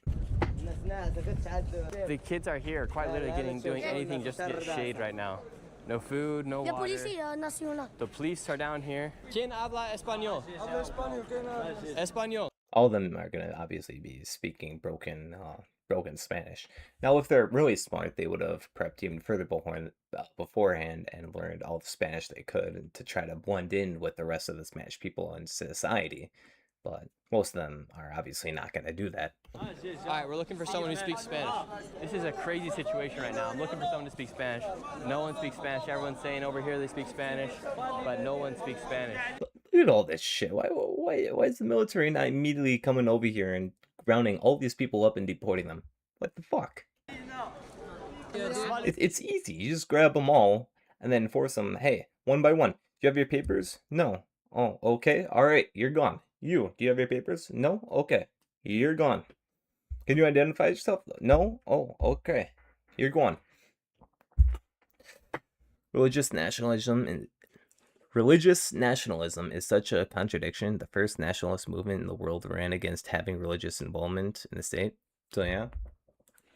The kids are here, quite literally doing anything just to get shade right now. No food, no water. The police are down here. ¿Quién habla español? Español. All of them are going to obviously be speaking broken Spanish. Now, if they're really smart, they would have prepped even further beforehand and learned all the Spanish they could to try to blend in with the rest of the Spanish people in society. But most of them are obviously not going to do that. All right, we're looking for someone who speaks Spanish. This is a crazy situation right now. I'm looking for someone to speak Spanish. No one speaks Spanish. Everyone's saying over here they speak Spanish, but no one speaks Spanish. Look at all this shit. Why is the military not immediately coming over here and rounding all these people up and deporting them? What the fuck? It's easy. You just grab them all and then force them, hey, one by one. Do you have your papers? No. Oh, okay. All right, you're gone. You, do you have your papers? No? Okay. You're gone. Can you identify yourself? No? Oh, okay. You're gone. Religious nationalism is such a contradiction. The first nationalist movement in the world ran against having religious involvement in the state. So yeah.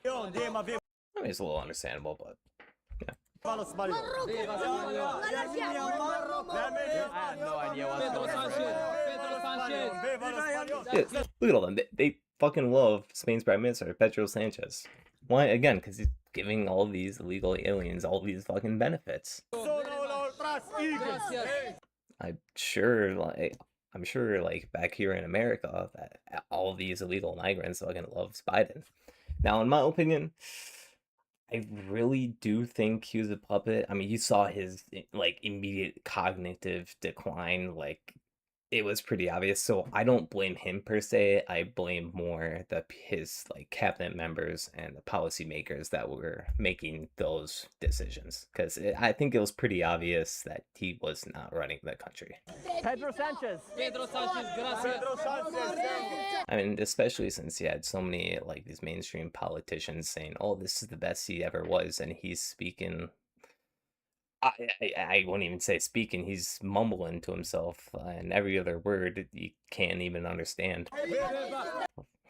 I mean, it's a little understandable, but yeah. I have no idea what's going on. Yeah, look at all them. They fucking love Spain's Prime Minister, Pedro Sanchez. Why? Again, because he's giving all these illegal aliens all these fucking benefits. I'm sure, like back here in America, that all these illegal migrants fucking loves Biden. Now, in my opinion, I really do think he was a puppet. I mean, you saw his like immediate cognitive decline, like it was pretty obvious. So I don't blame him per se. I blame more his like cabinet members and the policymakers that were making those decisions, because I think it was pretty obvious that he was not running the country. Pedro Sanchez. Gracias. I mean, especially since he had so many like these mainstream politicians saying, "Oh, this is the best he ever was," and he's speaking. I won't even say speaking. He's mumbling to himself, and every other word you can't even understand.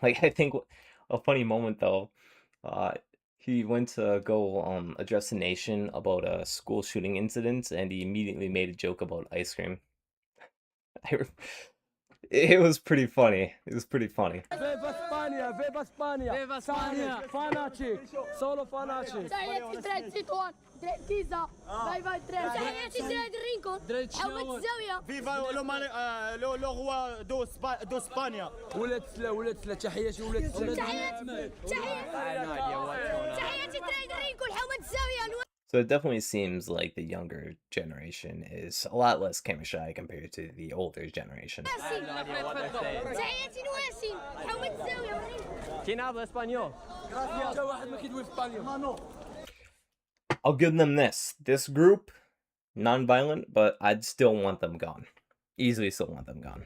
Like, I think a funny moment though, he went to go address the nation about a school shooting incident, and he immediately made a joke about ice cream. It was pretty funny. It was pretty funny. Viva España! Viva España! Viva España! Fanatic! Solo fanatic! Viva le roi d'Espagne! ولت تحياتي ولت I have no idea what's going on. So it definitely seems like the younger generation is a lot less camera shy compared to the older generation. I have no idea what they're saying. ¿Quién habla español? I'll give them this. This group, non-violent, but I'd still want them gone. Easily still want them gone.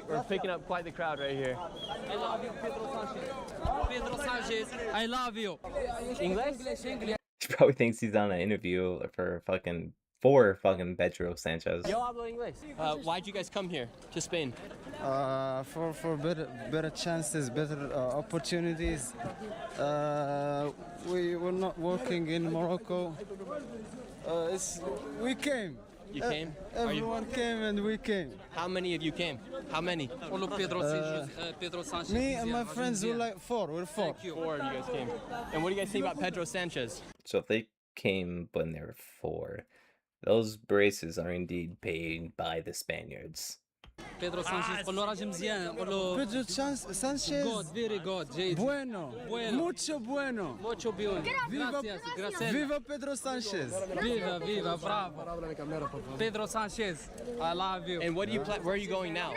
We're picking up quite the crowd right here. I love you, Pedro Sanchez. Pedro Sanchez, I love you. English? He probably thinks he's on an interview for fucking Pedro Sanchez. Yo hablo English. Why'd you guys come here to Spain? For better chances, better opportunities. We were not working in Morocco. We came. You came? Everyone came and we came. How many of you came? How many? Pedro Sanchez. Me and my friends were like four. We're four. Four of you guys came. And what do you guys think about Pedro Sanchez? So if they came when they were 4, those braces are indeed paid by the Spaniards. Pedro Sanchez قول له راجل مزيان قول له Pedro Sanchez. good very good جيد Bueno. Mucho bueno. mucho bien gracias gracias Viva Pedro Sanchez. viva bravo Pedro Sanchez I love you. And what do you plan? Where are you going now?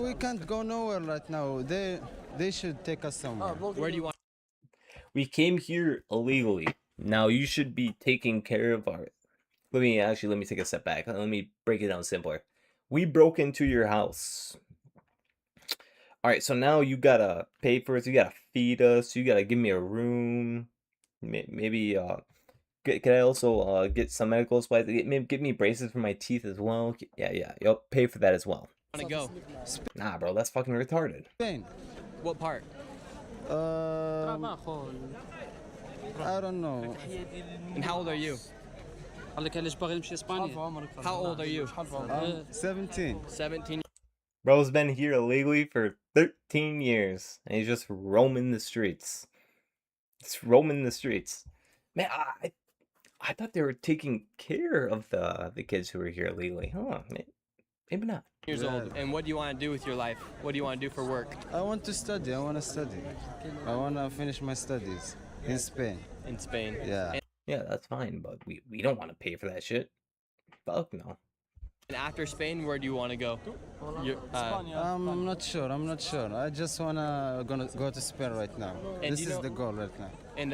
We can't go nowhere right now. They should take us somewhere. Where do you want? We came here illegally. Now you should be taking care of our... Let me take a step back. Let me break it down simpler. We broke into your house. Alright, so now you gotta pay for us. You gotta feed us. You gotta give me a room. Maybe, can I also get some medical supplies? Maybe give me braces for my teeth as well. Yeah. You'll pay for that as well. Want to go? Nah, bro, that's fucking retarded. Spain. What part? I don't know. And how old are you? قال لك علاش باغي نمشي اسبانيا How old are you? 17. 17. Bro's been here illegally for 13 years, and he's just roaming the streets. It's roaming the streets. Man, I thought they were taking care of the kids who were here illegally. Huh, maybe not. Years old. And what do you want to do with your life? What do you want to do for work? I want to study. I want to finish my studies in Spain. In Spain. Yeah. Yeah, that's fine, but we don't want to pay for that shit. Fuck no. And after Spain, where do you want to go? I'm not sure. I just wanna go to Spain right now. And this is the goal right now. And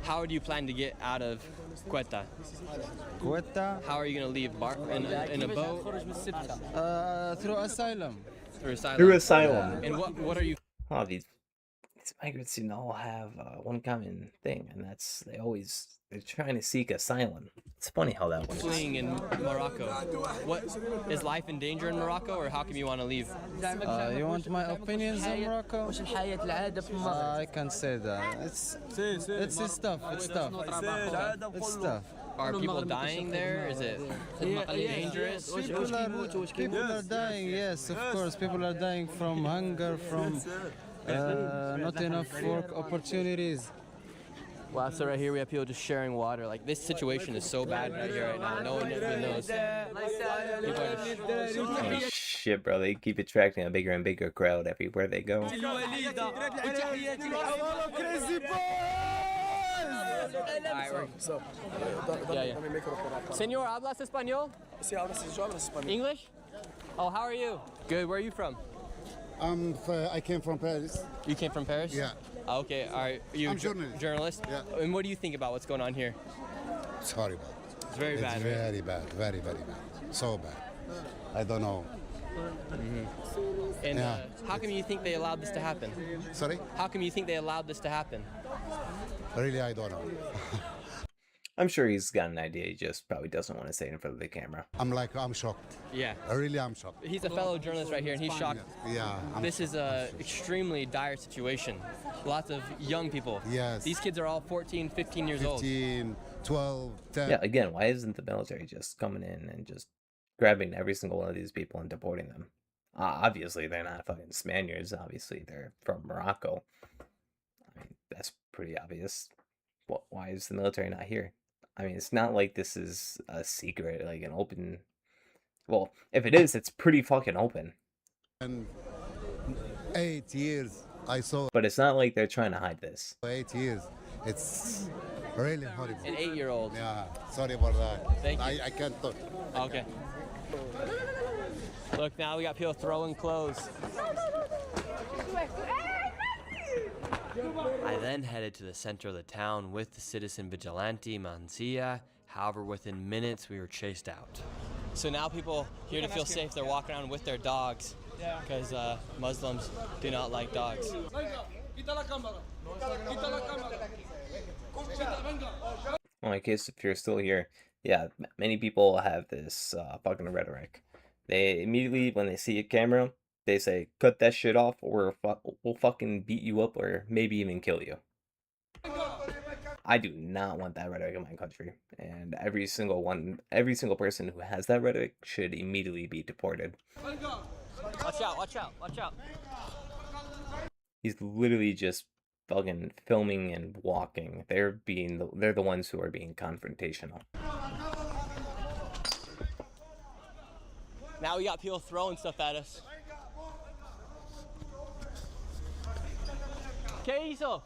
how do you plan to get out of Quetta? Quetta? How are you gonna leave? In a boat? Through asylum. Through asylum. And what are you? Oh, these migrants, all have one common thing, and that's they're trying to seek asylum. It's funny how that works. Fleeing in Morocco. What is life in danger in Morocco, or how come you want to leave? You want my opinions on Morocco? I can't say that. It's tough. It's tough. Are people dying there? Is it dangerous? People are dying. Yes, of course. People are dying from hunger, from not enough work opportunities. Wow, so right here we have people just sharing water. Like, this situation is so bad right here right now. No one even knows. People are just... Oh, shit, bro. They keep attracting a bigger and bigger crowd everywhere they go. Señor, ¿hablas español? English? Oh, how are you? Good. Where are you from? I came from Paris. You came from Paris? Yeah. Okay. Are you I'm journalist. Journalist? Yeah. And what do you think about what's going on here? It's horrible. It's very bad. It's right? very bad, very bad. So bad. I don't know. And how come you think they allowed this to happen? Sorry? How come you think they allowed this to happen? Really, I don't know. I'm sure he's got an idea. He just probably doesn't want to say it in front of the camera. I'm shocked. Yeah. I'm shocked. He's a fellow journalist right here, and he's shocked. Yeah. This is a extremely dire situation. Lots of young people. Yes. These kids are all 14, 15 years old. 15, 12, 10. Yeah, again, why isn't the military just coming in and just grabbing every single one of these people and deporting them? Obviously, they're not fucking Spaniards. Obviously, they're from Morocco. I mean, that's pretty obvious. Why is the military not here? I mean, it's not like this is a secret, like an open... Well, if it is, it's pretty fucking open. And 8 years, I saw. But it's not like they're trying to hide this. 8 years. It's really horrible. An 8-year-old. Yeah, sorry about that. Thank you. I can't talk. Okay. Look, now we got people throwing clothes. I then headed to the center of the town with the citizen vigilante Mancia However, within minutes, we were chased out. So now people here to feel safe, they're walking around with their dogs because Muslims do not like dogs. Well, in case if you're still here, yeah, many people have this fucking rhetoric. They immediately, when they see a camera, they say, cut that shit off or we'll fucking beat you up or maybe even kill you. I do not want that rhetoric in my country. And every single person who has that rhetoric should immediately be deported. Watch out, watch out, watch out. He's literally just fucking filming and walking. They're the ones who are being confrontational. Now we got people throwing stuff at us. Queso!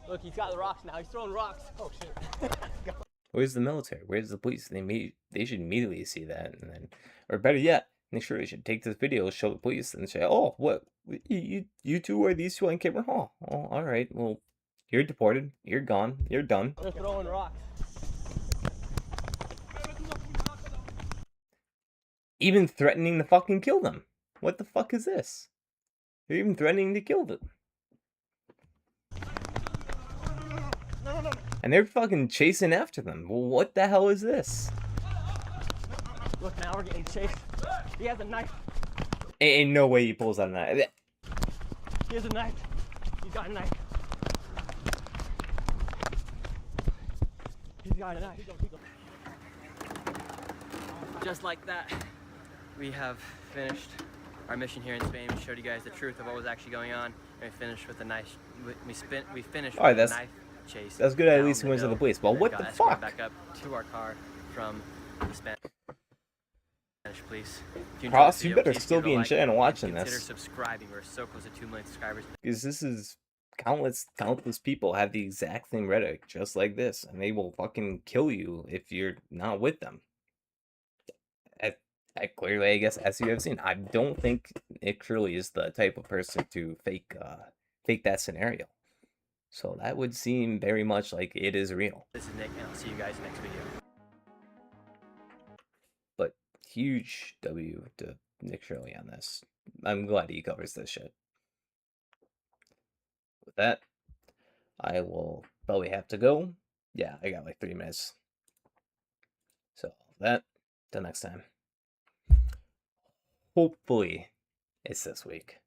Look, he's got the rocks now. He's throwing rocks. Oh shit. Where's the military? Where's the police? They should immediately see that, and then, or better yet, make sure they should take this video, show the police, and say, "Oh, what? You two are these two on camera? Oh, all right. Well, you're deported. You're gone. You're done." They're throwing rocks. Even threatening to fucking kill them. What the fuck is this? They're even threatening to kill them. And they're fucking chasing after them. Well, what the hell is this? Look, now we're getting chased. He has a knife. Ain't no way he pulls out a knife. He has a knife. He's got a knife. He's got a knife. Just like that, we have finished our mission here in Spain. We showed you guys the truth of what was actually going on, and we finished with a nice. We finished with a knife chase. That's good. At least he went to the police. But what the fuck? Back up to our car from the Spanish police. Ross, you better still be in chat and watching this. Consider subscribing. We're so close to 2 million subscribers. Because this is countless people have the exact same rhetoric, just like this, and they will fucking kill you if you're not with them. Clearly, I guess, as you have seen, I don't think Nick Shirley is the type of person to fake that scenario. So that would seem very much like it is real. This is Nick, and I'll see you guys next video. But huge W to Nick Shirley on this. I'm glad he covers this shit. With that, I will probably have to go. Yeah, I got like 3 minutes. So that, till next time. Hopefully, it's this week.